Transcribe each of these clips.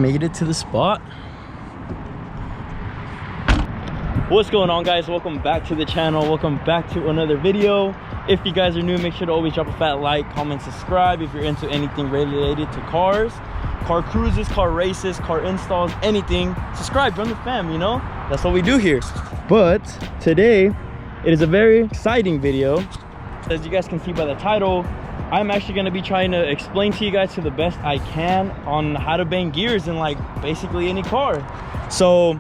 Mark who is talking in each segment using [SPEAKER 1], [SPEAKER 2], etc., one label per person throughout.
[SPEAKER 1] made it to the spot. What's going on, guys? Welcome back to the channel. Welcome back to another video. If you guys are new, make sure to always drop a fat like, comment, subscribe if you're into anything related to cars, car cruises, car races, car installs, anything. Subscribe, join the fam, you know? That's what we do here. But today, it is a very exciting video. As you guys can see by the title, I'm actually going to be trying to explain to you guys to the best I can on how to bang gears in like basically any car. So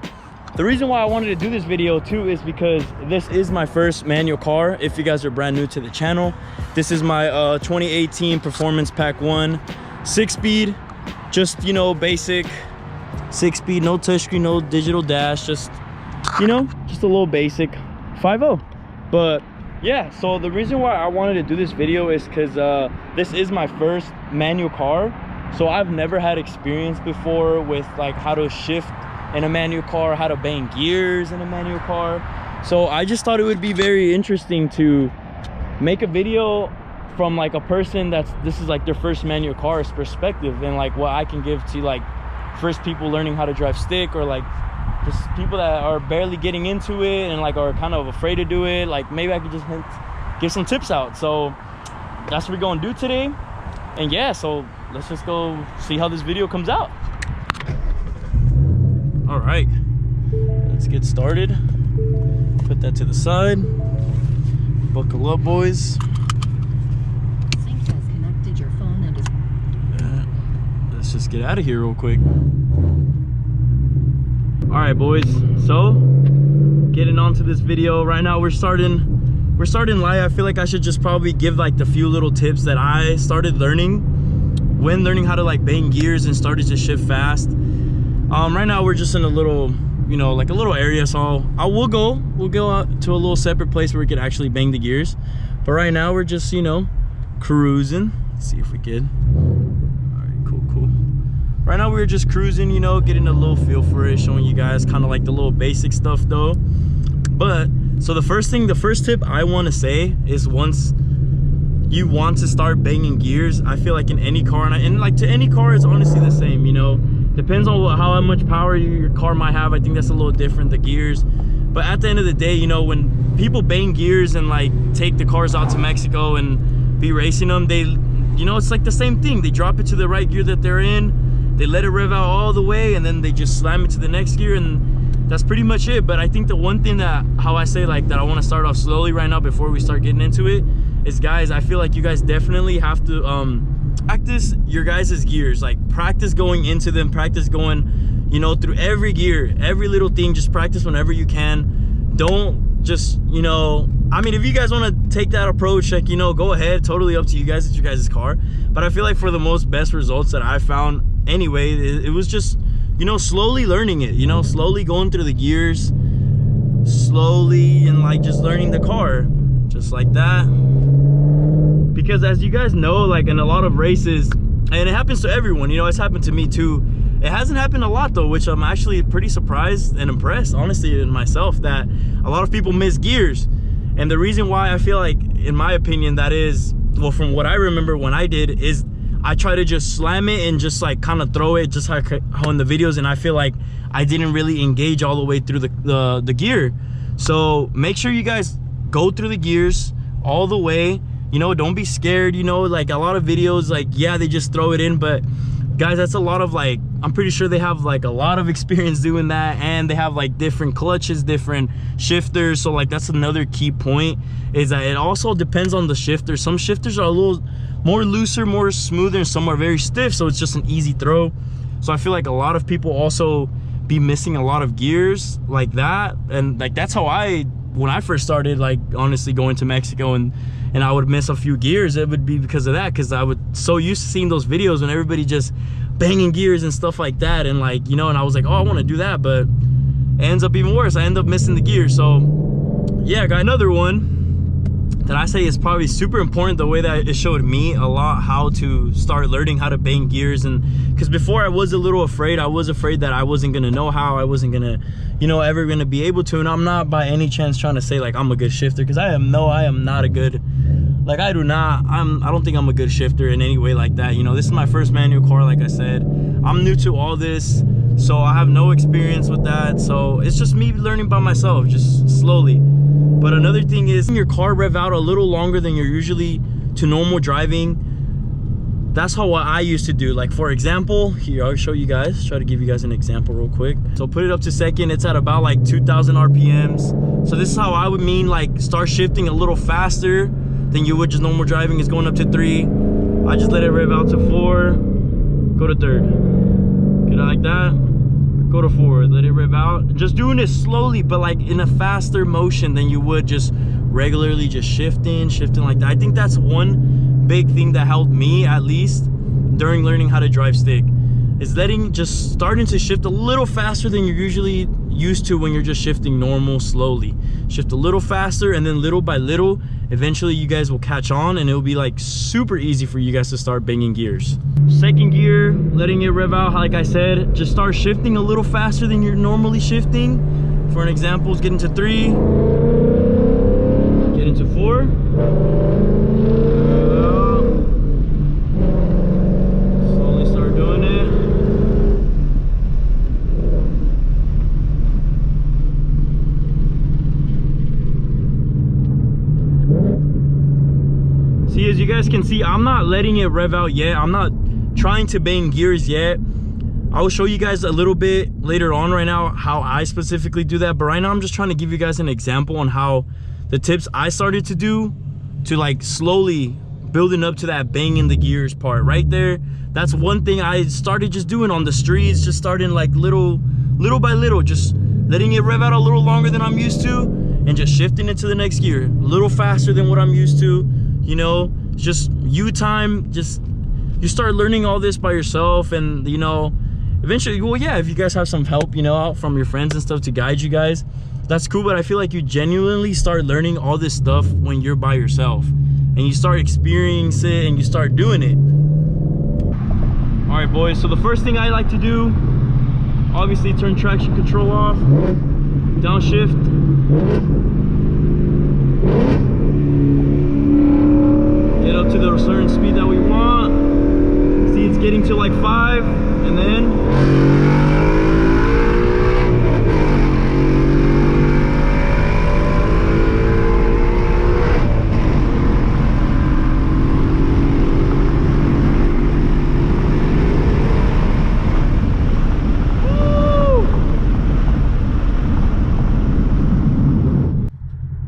[SPEAKER 1] the reason why I wanted to do this video too is because this is my first manual car. If you guys are brand new to the channel, this is my 2018 Performance Pack 1 6-speed, just, you know, basic 6-speed, no touchscreen, no digital dash, just, you know, just a little basic 5.0. But yeah, so the reason why I wanted to do this video is because this is my first manual car. So I've never had experience before with like how to shift in a manual car, how to bang gears in a manual car. So I just thought it would be very interesting to make a video from like a person this is like their first manual car's perspective, and like what I can give to like first people learning how to drive stick, or like just people that are barely getting into it and like are kind of afraid to do it. Like maybe I could just give some tips out. So that's what we're gonna do today. And yeah, so let's just go see how this video comes out. All right, let's get started. Put that to the side. Buckle up, boys.
[SPEAKER 2] Sync has connected your phone and is...
[SPEAKER 1] Let's just get out of here real quick. All right, boys, so getting on to this video right now. We're starting light. I feel like I should just probably give like the few little tips that I started learning when learning how to like bang gears and started to shift fast. Right now we're just in a little, you know, like a little area, so we'll go out to a little separate place where we could actually bang the gears. But right now we're just, you know, cruising. Let's see if we could. All right, cool. Right now we're just cruising, you know, getting a little feel for it, showing you guys kind of like the little basic stuff though. But so the first tip I want to say is, once you want to start banging gears, I feel like in any car, and like to any car, it's honestly the same, you know. Depends on how much power your car might have. I think that's a little different, the gears. But at the end of the day, you know, when people bang gears and like take the cars out to Mexico and be racing them, they, you know, it's like the same thing. They drop it to the right gear that they're in, they let it rev out all the way, and then they just slam it to the next gear, and that's pretty much it. But I think the one thing that, how I say like that I want to start off slowly right now before we start getting into it is, guys, I feel like you guys definitely have to practice your guys' gears. Like practice going into them, practice going, you know, through every gear, every little thing. Just practice whenever you can. Don't just, you know, I mean, if you guys want to take that approach, like, you know, go ahead, totally up to you guys. It's your guys' car. But I feel like for the most best results that I found anyway, it was just, you know, slowly learning it, you know, slowly going through the gears, slowly, and like just learning the car just like that. Because as you guys know, like in a lot of races, and it happens to everyone, you know, it's happened to me too. It hasn't happened a lot though, which I'm actually pretty surprised and impressed, honestly, in myself, that a lot of people miss gears. And the reason why I feel like, in my opinion, that is, well, from what I remember when I did, is I try to just slam it and just like kind of throw it, just like how in the videos, and I feel like I didn't really engage all the way through the gear. So make sure you guys go through the gears all the way. You know, don't be scared. You know, like a lot of videos, like, yeah, they just throw it in, but guys, that's a lot of like, I'm pretty sure they have like a lot of experience doing that, and they have like different clutches, different shifters. So like that's another key point, is that it also depends on the shifter. Some shifters are a little more looser, more smoother, and some are very stiff, so it's just an easy throw. So I feel like a lot of people also be missing a lot of gears like that. And like that's how when I first started, like honestly going to Mexico, and I would miss a few gears, it would be because of that, because I would so used to seeing those videos when everybody just banging gears and stuff like that, and like, you know, and I was like, oh, I want to do that, but it ends up even worse. I end up missing the gears. So yeah, I got another one that I say is probably super important, the way that it showed me a lot how to start learning how to bang gears. And because before I was a little afraid, I was afraid that I wasn't gonna know how, I wasn't gonna, you know, ever gonna be able to. And I'm not by any chance trying to say like I'm a good shifter, because I am not a good, like I don't think I'm a good shifter in any way like that. You know, this is my first manual car, like I said. I'm new to all this, so I have no experience with that. So it's just me learning by myself, just slowly. But another thing is, your car rev out a little longer than you're usually to normal driving. That's how what I used to do. Like for example, here I'll show you guys, try to give you guys an example real quick. So put it up to second, it's at about like 2,000 RPMs. So this is how I would mean like start shifting a little faster than you would just normal driving. Is going up to 3. I just let it rev out to 4, go to 3rd. Get it like that, go to 4, let it rev out. Just doing it slowly, but like in a faster motion than you would just regularly just shifting like that. I think that's one big thing that helped me, at least during learning how to drive stick, is just starting to shift a little faster than you're usually used to when you're just shifting normal, slowly. Shift a little faster, and then little by little, eventually you guys will catch on, and it'll be like super easy for you guys to start banging gears. Second gear, letting it rev out, like I said, just start shifting a little faster than you're normally shifting. For an example, is get into 3, get into 4. Slowly start doing it. See, as you guys can see, I'm not letting it rev out yet. I'm not trying to bang gears yet. I will show you guys a little bit later on right now how I specifically do that, but right now I'm just trying to give you guys an example on how the tips I started to do to like slowly building up to that banging the gears part right there. That's one thing I started just doing on the streets, just starting like little by little, just letting it rev out a little longer than I'm used to and just shifting it to the next gear a little faster than what I'm used to. You know, just you start learning all this by yourself, and you know, eventually, well, yeah, if you guys have some help, you know, out from your friends and stuff to guide you guys, that's cool. But I feel like you genuinely start learning all this stuff when you're by yourself and you start experiencing it and you start doing it. All right, boys, so the first thing I like to do, obviously turn traction control off, downshift, get up to the certain speed that we want. See, it's getting to like 5, and then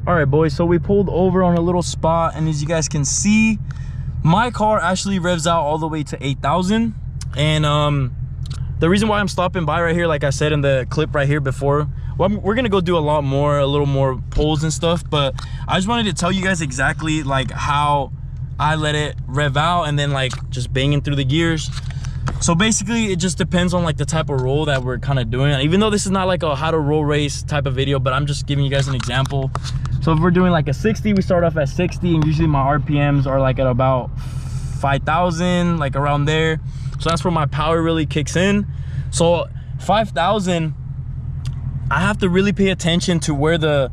[SPEAKER 1] Alright boys, so we pulled over on a little spot, and as you guys can see, my car actually revs out all the way to 8,000. And the reason why I'm stopping by right here, like I said in the clip right here before, well, we're gonna go do a little more pulls and stuff, but I just wanted to tell you guys exactly like how I let it rev out and then like just banging through the gears. So basically it just depends on like the type of roll that we're kind of doing. Even though this is not like a how to roll race type of video, but I'm just giving you guys an example. So if we're doing like a 60, we start off at 60, and usually my RPMs are like at about 5,000, like around there. So that's where my power really kicks in. So 5,000, I have to really pay attention to where the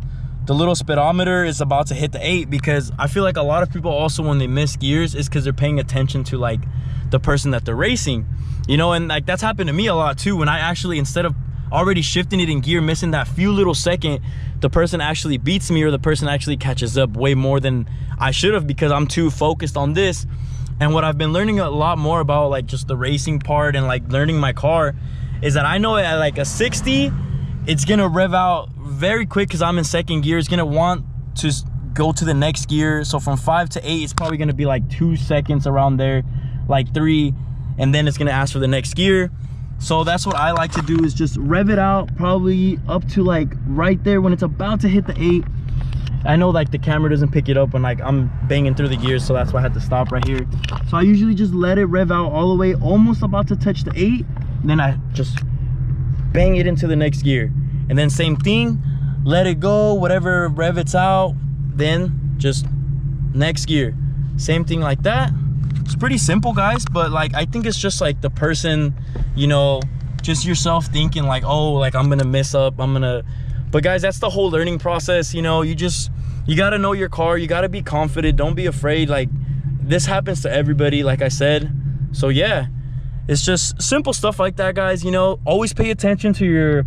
[SPEAKER 1] little speedometer is about to hit the 8, because I feel like a lot of people also, when they miss gears, is because they're paying attention to like the person that they're racing, you know. And like that's happened to me a lot too, when I actually, instead of already shifting it in gear, missing that few little second, the person actually beats me, or the person actually catches up way more than I should have, because I'm too focused on this. And what I've been learning a lot more about like just the racing part and like learning my car is that I know at like a 60, it's gonna rev out very quick because I'm in second gear. It's gonna want to go to the next gear. So from 5 to 8, it's probably gonna be like 2 seconds around there, like 3, and then it's gonna ask for the next gear. So that's what I like to do, is just rev it out probably up to like right there when it's about to hit the 8. I know like the camera doesn't pick it up when like I'm banging through the gears, so that's why I had to stop right here. So I usually just let it rev out all the way, almost about to touch the 8, then I just bang it into the next gear. And then same thing, let it go, whatever rev it's out, then just next gear. Same thing like that. It's pretty simple, guys, but like I think it's just like the person, you know, just yourself thinking like, oh, like I'm gonna mess up, but guys, that's the whole learning process. You know, you gotta know your car, you gotta be confident, don't be afraid. Like this happens to everybody, like I said. So yeah, It's just simple stuff like that, guys. You know, always pay attention to your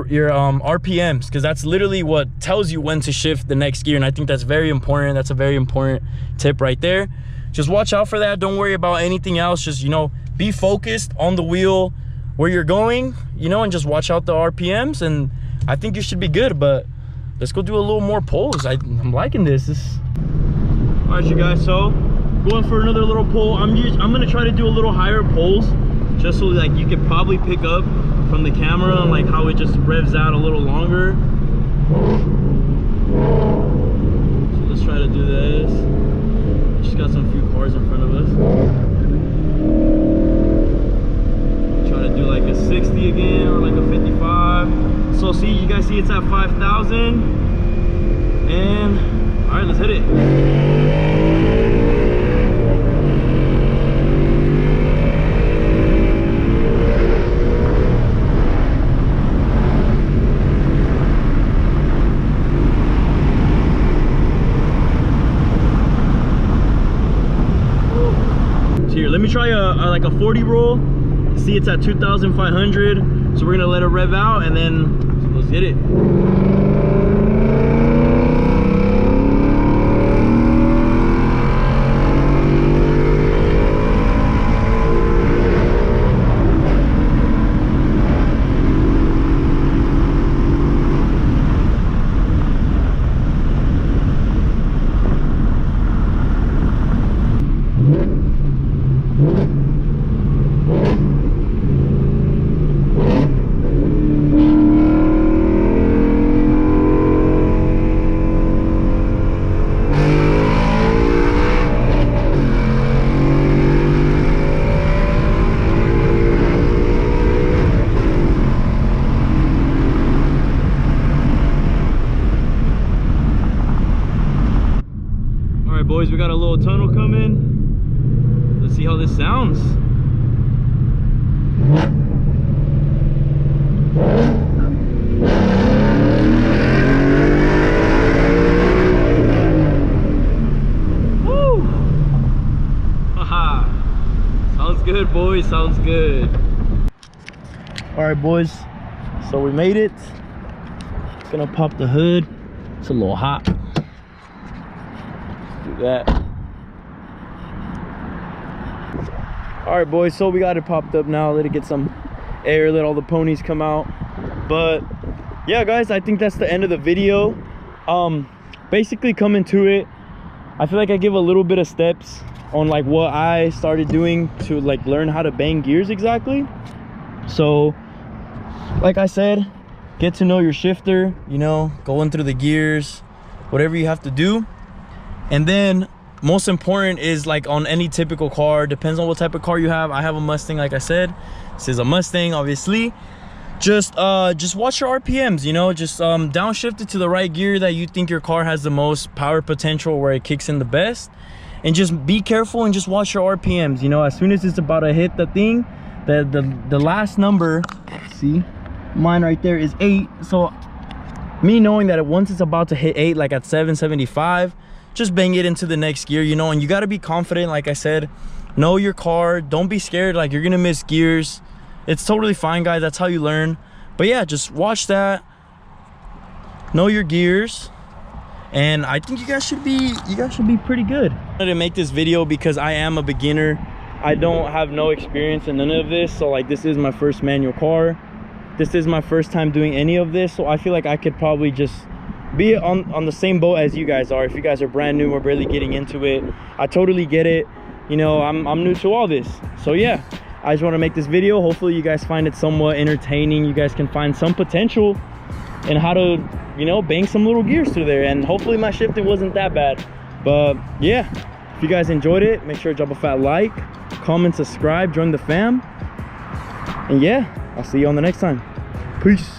[SPEAKER 1] RPMs, because that's literally what tells you when to shift the next gear. And I think that's very important. That's a very important tip right there. Just watch out for that. Don't worry about anything else. Just, you know, be focused on the wheel where you're going, you know, and just watch out the RPMs, and I think you should be good. But let's go do a little more pulls. I'm liking this. All right, you guys, so going for another little pull. I'm gonna try to do a little higher pulls, just so like you could probably pick up from the camera and like how it just revs out a little longer. So let's try to do this. Just got some few cars in front of us. Try to do like a 60 again, or like a 55. So see, you guys see it's at 5,000. And all right, let's hit it. Here, let me try like a 40 roll. See, it's at 2,500, so we're gonna let it rev out, and then let's hit it. Boys, we got a little tunnel coming. Let's see how this sounds. Woo! Haha. Sounds good, boys. Sounds good. All right, boys. So we made it. Just gonna pop the hood. It's a little hot. That. All right, boys, so we got it popped up now. Let it get some air, let all the ponies come out. But yeah, guys, I think that's the end of the video. Basically coming to it, I feel like I give a little bit of steps on like what I started doing to like learn how to bang gears exactly. So like I said, get to know your shifter, you know, going through the gears, whatever you have to do. And then most important is like on any typical car, depends on what type of car you have. I have a Mustang, like I said. This is a Mustang, obviously. Just watch your RPMs, you know, just downshift it to the right gear that you think your car has the most power potential, where it kicks in the best. And just be careful and just watch your RPMs, you know. As soon as it's about to hit the thing, the last number, see, mine right there is 8. So me knowing that once it's about to hit 8, like at 775, just bang it into the next gear, you know. And you got to be confident, like I said. Know your car. Don't be scared like you're gonna miss gears. It's totally fine, guys. That's how you learn. But yeah, just watch that, know your gears, and I think you guys should be pretty good. I wanted to make this video because I am a beginner. I don't have no experience in none of this. So like, this is my first manual car. This is my first time doing any of this. So I feel like I could probably just be on the same boat as you guys are. If you guys are brand new or barely getting into it, I totally get it. You know, I'm new to all this. So yeah, I just want to make this video. Hopefully you guys find it somewhat entertaining. You guys can find some potential in how to, you know, bang some little gears through there. And hopefully my shifting wasn't that bad. But yeah, if you guys enjoyed it, make sure to drop a fat like, comment, subscribe, join the fam. And yeah, I'll see you on the next time. Peace.